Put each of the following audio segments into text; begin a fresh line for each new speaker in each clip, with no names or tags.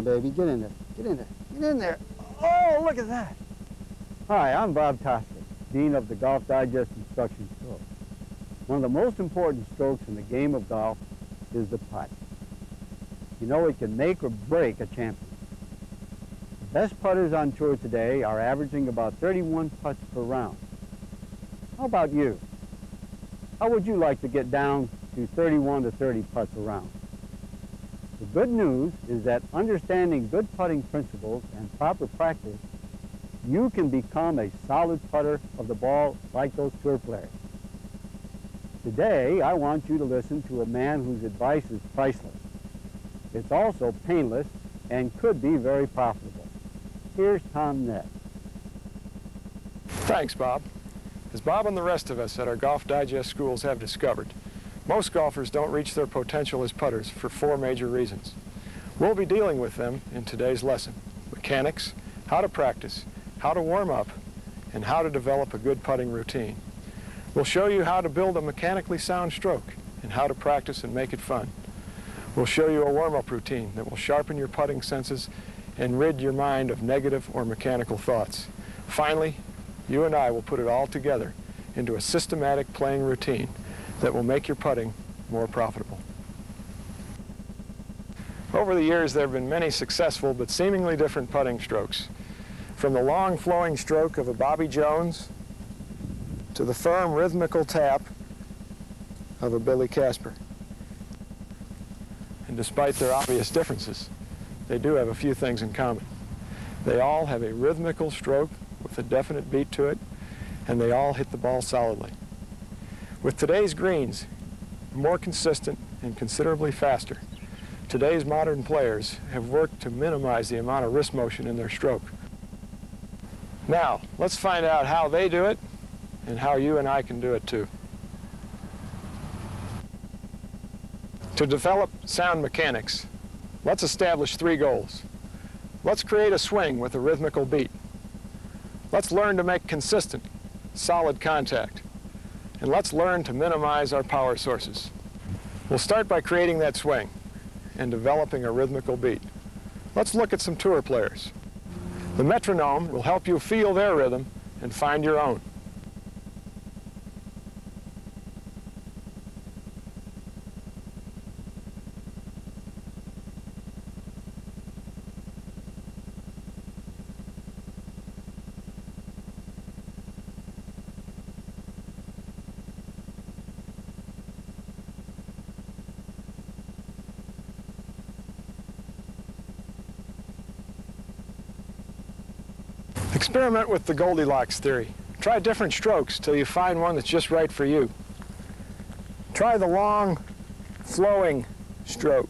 on, baby. Get in there. Get in there. Get in there. Oh, look at that. Hi, I'm Bob Toski, Dean of the Golf Digest Instruction Stroke. One of the most important strokes in the game of golf is the putt. You know, it can make or break a champion. The best putters on tour today are averaging about 31 putts per round. How about you? How would you like to get down to 31 to 30 putts a round? The good news is that understanding good putting principles and proper practice, you can become a solid putter of the ball like those tour players. Today, I want you to listen to a man whose advice is priceless. It's also painless and could be very profitable. Here's Tom Ness.
Thanks, Bob. As Bob and the rest of us at our Golf Digest schools have discovered, most golfers don't reach their potential as putters for 4 major reasons. We'll be dealing with them in today's lesson: mechanics, how to practice, how to warm up, and how to develop a good putting routine. We'll show you how to build a mechanically sound stroke and how to practice and make it fun. We'll show you a warm-up routine that will sharpen your putting senses and rid your mind of negative or mechanical thoughts. Finally, you and I will put it all together into a systematic playing routine that will make your putting more profitable. Over the years, there have been many successful but seemingly different putting strokes. From the long flowing stroke of a Bobby Jones to the firm rhythmical tap of a Billy Casper. And despite their obvious differences, they do have a few things in common. They all have a rhythmical stroke with a definite beat to it, and they all hit the ball solidly. With today's greens more consistent and considerably faster, today's modern players have worked to minimize the amount of wrist motion in their stroke. Now, let's find out how they do it and how you and I can do it too. To develop sound mechanics, let's establish 3 goals. Let's create a swing with a rhythmical beat. Let's learn to make consistent, solid contact. And let's learn to minimize our power sources. We'll start by creating that swing and developing a rhythmical beat. Let's look at some tour players. The metronome will help you feel their rhythm and find your own. Experiment with the Goldilocks theory. Try different strokes till you find one that's just right for you. Try the long, flowing stroke.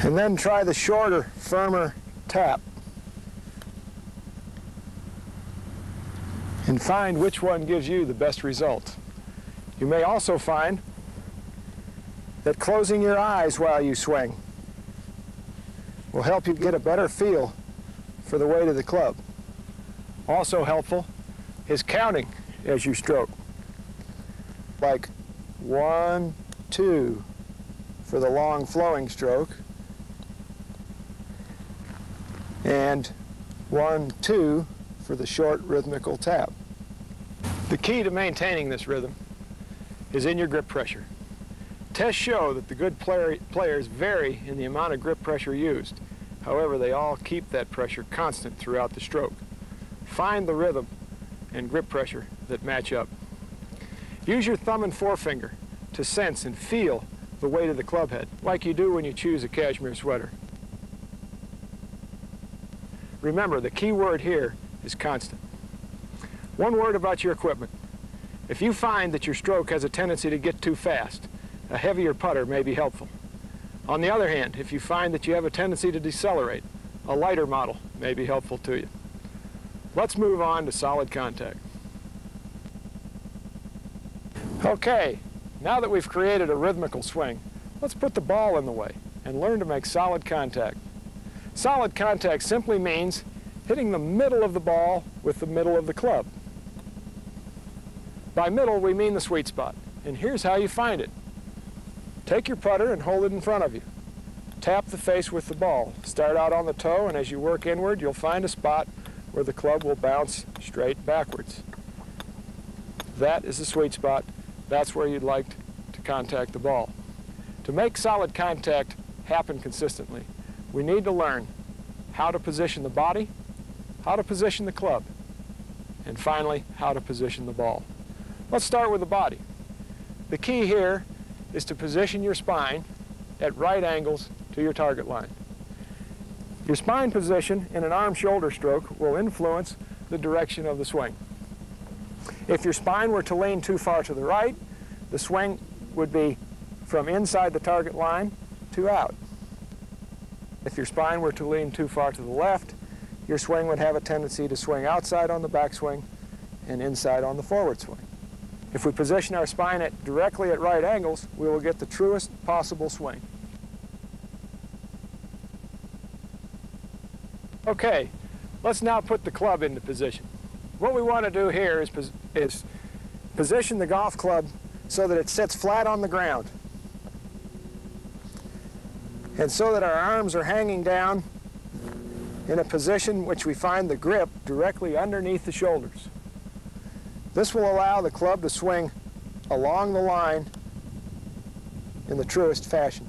And then try the shorter, firmer tap. And find which one gives you the best result. You may also find that closing your eyes while you swing will help you get a better feel for the weight of the club. Also helpful is counting as you stroke. Like 1, 2 for the long flowing stroke, and 1, 2 for the short rhythmical tap. The key to maintaining this rhythm is in your grip pressure. Tests show that the good players vary in the amount of grip pressure used. However, they all keep that pressure constant throughout the stroke. Find the rhythm and grip pressure that match up. Use your thumb and forefinger to sense and feel the weight of the club head, like you do when you choose a cashmere sweater. Remember, the key word here is constant. One word about your equipment. If you find that your stroke has a tendency to get too fast, a heavier putter may be helpful. On the other hand, if you find that you have a tendency to decelerate, a lighter model may be helpful to you. Let's move on to solid contact. Okay, now that we've created a rhythmical swing, let's put the ball in the way and learn to make solid contact. Solid contact simply means hitting the middle of the ball with the middle of the club. By middle, we mean the sweet spot, and here's how you find it. Take your putter and hold it in front of you. Tap the face with the ball. Start out on the toe, and as you work inward, you'll find a spot where the club will bounce straight backwards. That is the sweet spot. That's where you'd like to contact the ball. To make solid contact happen consistently, we need to learn how to position the body, how to position the club, and finally, how to position the ball. Let's start with the body. The key here is to position your spine at right angles to your target line. Your spine position in an arm-shoulder stroke will influence the direction of the swing. If your spine were to lean too far to the right, the swing would be from inside the target line to out. If your spine were to lean too far to the left, your swing would have a tendency to swing outside on the backswing and inside on the forward swing. If we position our spine directly at right angles, we will get the truest possible swing. Okay, let's now put the club into position. What we want to do here is position the golf club so that it sits flat on the ground, and so that our arms are hanging down in a position which we find the grip directly underneath the shoulders. This will allow the club to swing along the line in the truest fashion.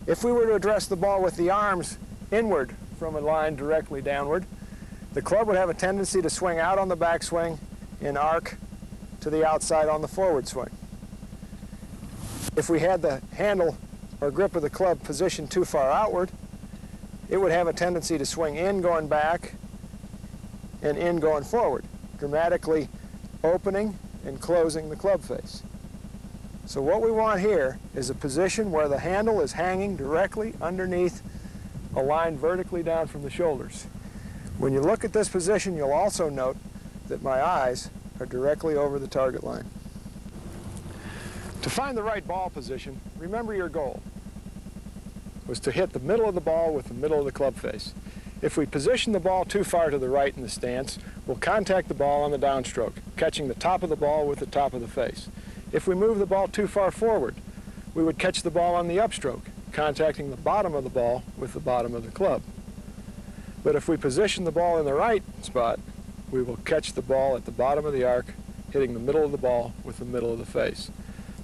If we were to address the ball with the arms inward from a line directly downward, the club would have a tendency to swing out on the backswing and arc to the outside on the forward swing. If we had the handle or grip of the club positioned too far outward, it would have a tendency to swing in going back and in going forward, dramatically opening and closing the club face. So what we want here is a position where the handle is hanging directly underneath a line vertically down from the shoulders. When you look at this position, you'll also note that my eyes are directly over the target line. To find the right ball position, remember your goal was to hit the middle of the ball with the middle of the club face. If we position the ball too far to the right in the stance, we'll contact the ball on the downstroke, catching the top of the ball with the top of the face. If we move the ball too far forward, we would catch the ball on the upstroke, contacting the bottom of the ball with the bottom of the club. But if we position the ball in the right spot, we will catch the ball at the bottom of the arc, hitting the middle of the ball with the middle of the face.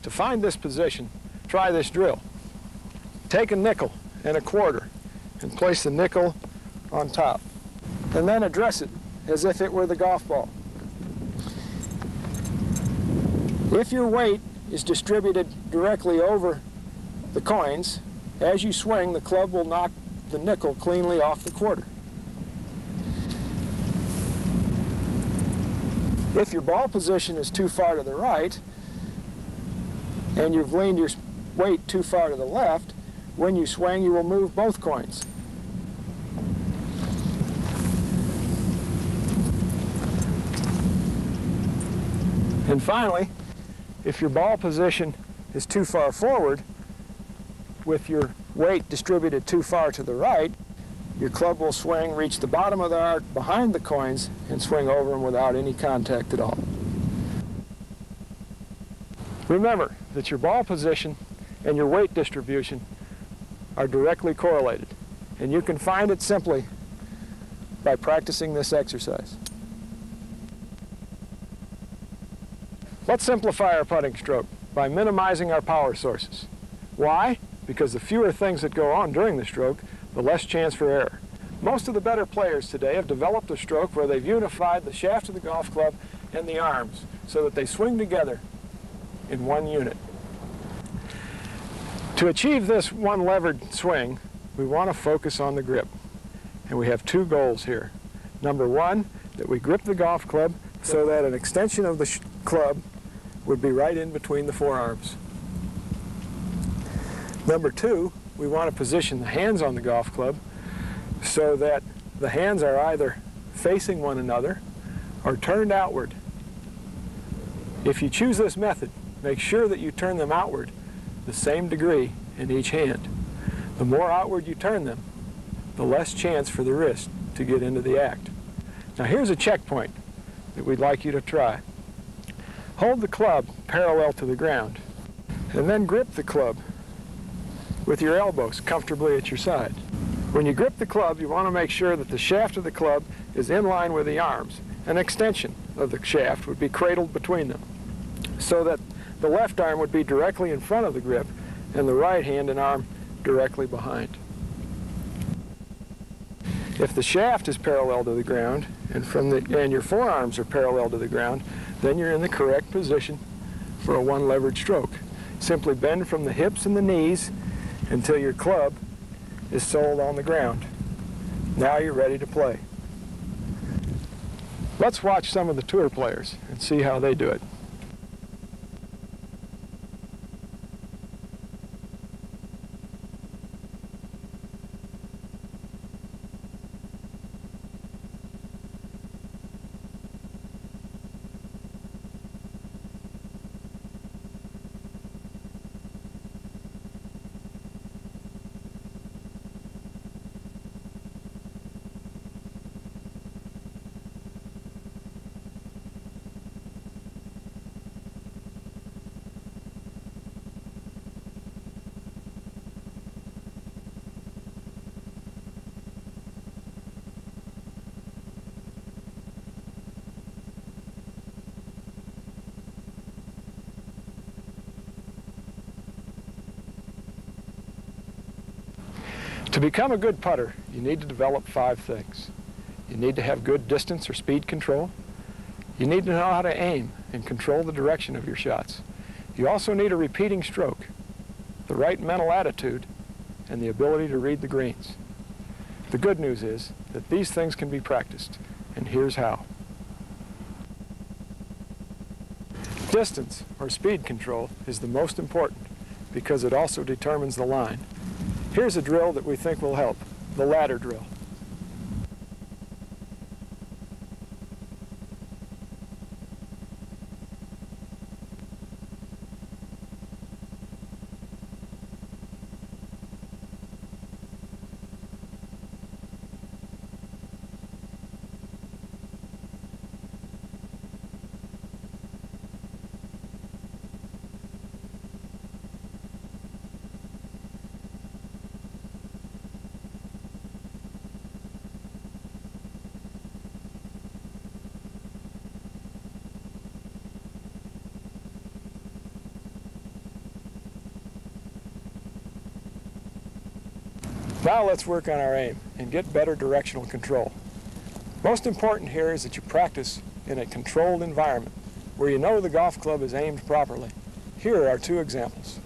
To find this position, try this drill. Take a nickel and a quarter and place the nickel on top, and then address it as if it were the golf ball. If your weight is distributed directly over the coins, as you swing, the club will knock the nickel cleanly off the quarter. If your ball position is too far to the right, and you've leaned your weight too far to the left, when you swing, you will move both coins. And finally, if your ball position is too far forward, with your weight distributed too far to the right, your club will swing, reach the bottom of the arc behind the coins, and swing over them without any contact at all. Remember that your ball position and your weight distribution are directly correlated, and you can find it simply by practicing this exercise. Let's simplify our putting stroke by minimizing our power sources. Why? Because the fewer things that go on during the stroke, the less chance for error. Most of the better players today have developed a stroke where they've unified the shaft of the golf club and the arms so that they swing together in one unit. To achieve this one levered swing, we want to focus on the grip. And we have two goals here. Number one, that we grip the golf club so that an extension of the club would be right in between the forearms. Number two, we want to position the hands on the golf club so that the hands are either facing one another or turned outward. If you choose this method, make sure that you turn them outward the same degree in each hand. The more outward you turn them, the less chance for the wrist to get into the act. Now here's a checkpoint that we'd like you to try. Hold the club parallel to the ground, and then grip the club with your elbows comfortably at your side. When you grip the club, you want to make sure that the shaft of the club is in line with the arms. An extension of the shaft would be cradled between them, so that the left arm would be directly in front of the grip and the right hand and arm directly behind. If the shaft is parallel to the ground and your forearms are parallel to the ground, then you're in the correct position for a one-levered stroke. Simply bend from the hips and the knees until your club is soled on the ground. Now you're ready to play. Let's watch some of the tour players and see how they do it. To become a good putter, you need to develop 5 things. You need to have good distance or speed control. You need to know how to aim and control the direction of your shots. You also need a repeating stroke, the right mental attitude, and the ability to read the greens. The good news is that these things can be practiced, and here's how. Distance or speed control is the most important because it also determines the line. Here's a drill that we think will help, the ladder drill. Now let's work on our aim and get better directional control. Most important here is that you practice in a controlled environment where you know the golf club is aimed properly. Here are 2 examples.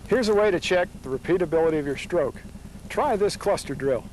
Here's a way to check the repeatability of your stroke. Try this cluster drill.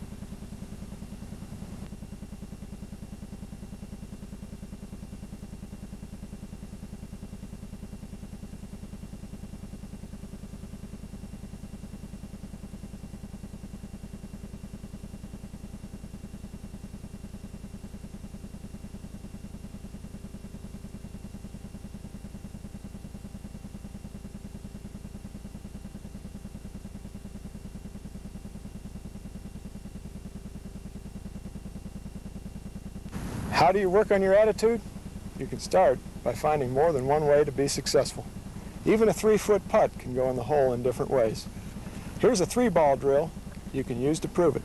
How do you work on your attitude? You can start by finding more than one way to be successful. Even a 3-foot putt can go in the hole in different ways. Here's a 3-ball drill you can use to prove it.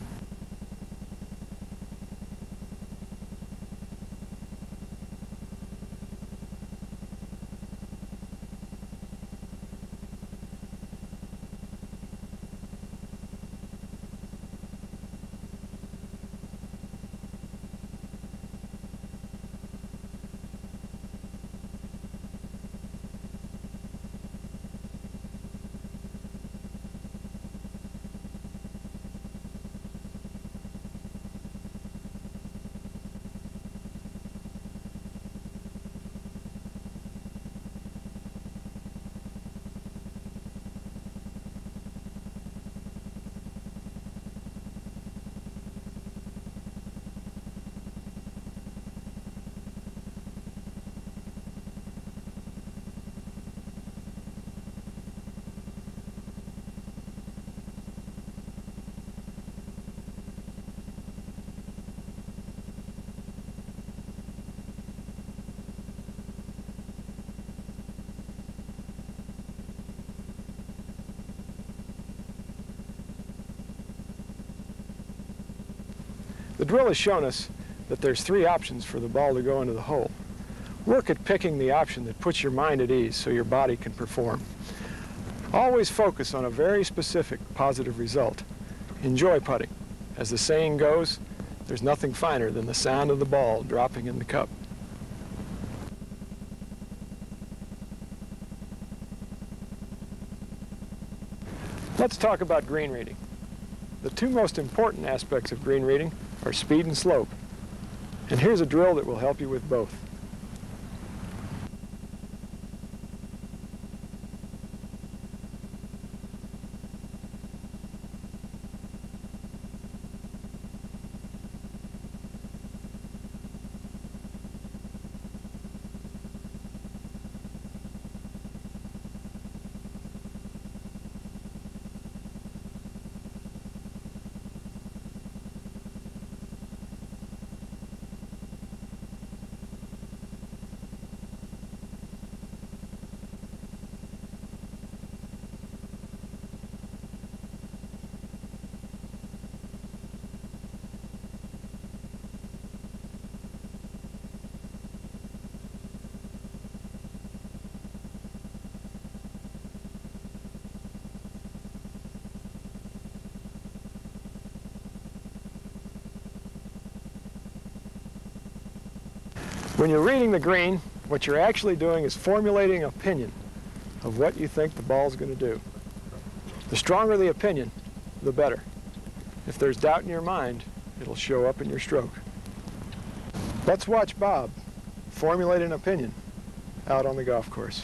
The drill has shown us that there's 3 options for the ball to go into the hole. Work at picking the option that puts your mind at ease so your body can perform. Always focus on a very specific positive result. Enjoy putting. As the saying goes, there's nothing finer than the sound of the ball dropping in the cup. Let's talk about green reading. The 2 most important aspects of green reading are speed and slope. And here's a drill that will help you with both. When you're reading the green, what you're actually doing is formulating an opinion of what you think the ball's going to do. The stronger the opinion, the better. If there's doubt in your mind, it'll show up in your stroke. Let's watch Bob formulate an opinion out on the golf course.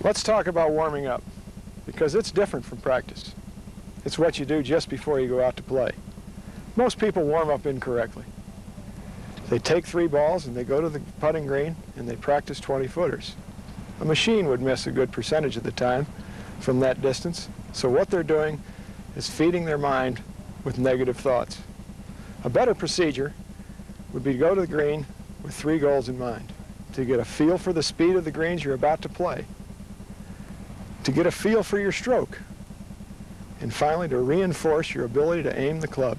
Let's talk about warming up, because it's different from practice. It's what you do just before you go out to play. Most people warm up incorrectly. They take 3 balls and they go to the putting green and they practice 20-footers. A machine would miss a good percentage of the time from that distance, so what they're doing is feeding their mind with negative thoughts. A better procedure would be to go to the green with 3 goals in mind. to get a feel for the speed of the greens you're about to play, to get a feel for your stroke, and finally to reinforce your ability to aim the club.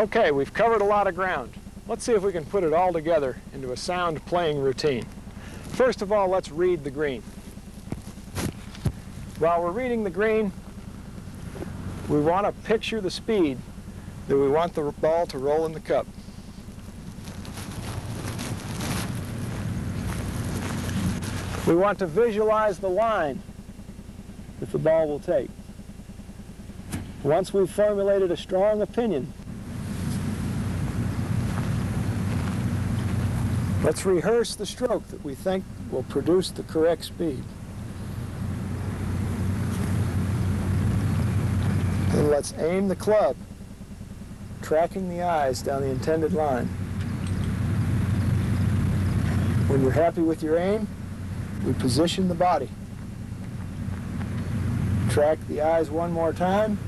Okay, we've covered a lot of ground. Let's see if we can put it all together into a sound playing routine. First of all, let's read the green. While we're reading the green, we want to picture the speed that we want the ball to roll in the cup. We want to visualize the line that the ball will take. Once we've formulated a strong opinion, let's rehearse the stroke that we think will produce the correct speed. And let's aim the club, tracking the eyes down the intended line. When you're happy with your aim, we position the body. Track the eyes one more time,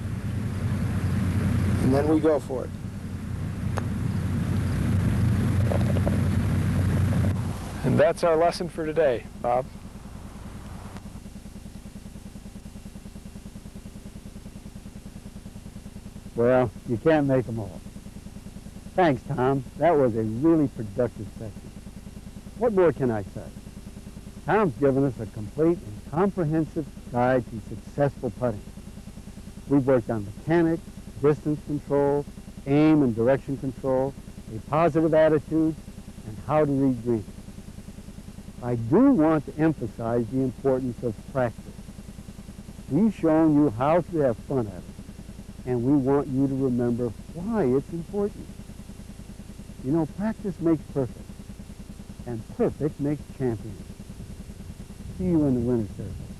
and then we go for it. And that's our lesson for today, Bob.
Well, you can't make them all. Thanks, Tom. That was a really productive session. What more can I say? Tom's given us a complete and comprehensive guide to successful putting. We've worked on mechanics, distance control, aim and direction control, a positive attitude, and how to read greens. I do want to emphasize the importance of practice. We've shown you how to have fun at it, and we want you to remember why it's important. You know, practice makes perfect, and perfect makes champions. See you in the winter circle.